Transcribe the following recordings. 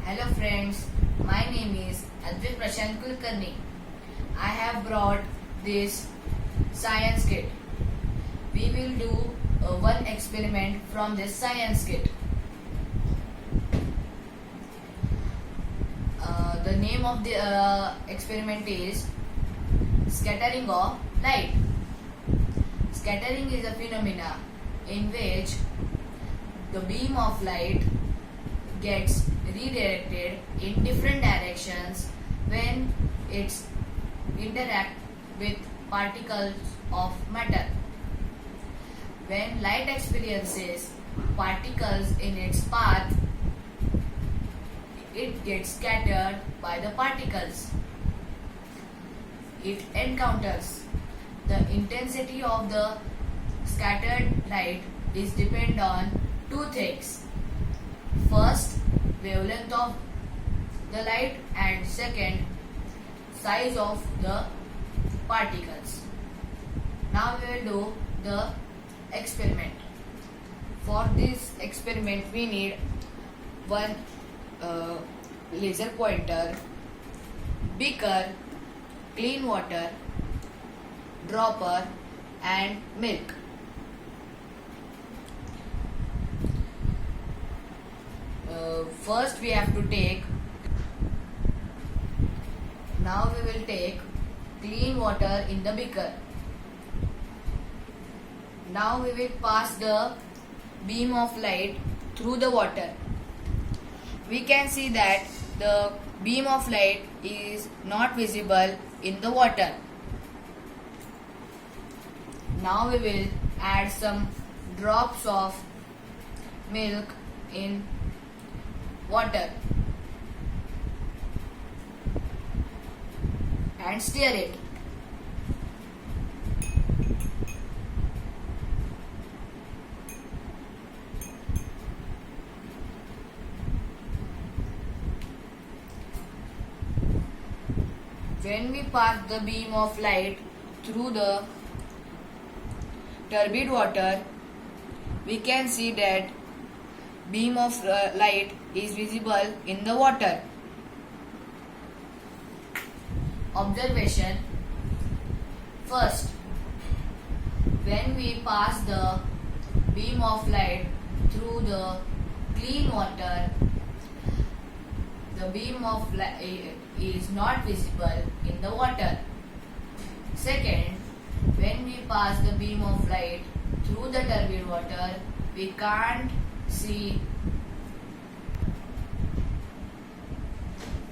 Hello friends, my name is Adwait Kulkarni. I have brought this science kit. We will do one experiment from this science kit. The name of the experiment is scattering of light. Scattering is a phenomena in which the beam of light gets redirected in different directions when it's interact with particles of matter. When light experiences particles in its path, it gets scattered by the particles it encounters. The intensity of the scattered light is dependent on two things. First, wavelength of the light, and second, size of the particles. Now we will do the experiment. For this experiment we need one laser pointer, beaker, clean water, dropper and milk. First we have to take, now we will take clean water in the beaker. Now we will pass the beam of light through the water. We can see that the beam of light is not visible in the water. Now we will add some drops of milk in water and stir it. When we pass the beam of light through the turbid water, we can see that beam of light is visible in the water. Observation. First, when we pass the beam of light through the clean water, the beam of light is not visible in the water. Second, when we pass the beam of light through the turbid water, we can't see.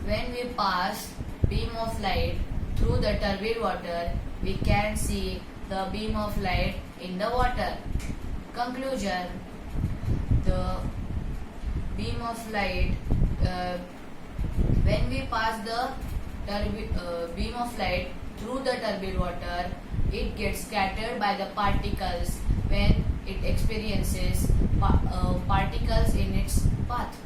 When we pass beam of light through the turbid water, we can see the beam of light in the water. Conclusion: the beam of light, when we pass the beam of light through the turbid water, it gets scattered by the particles when it experiences particles in its path.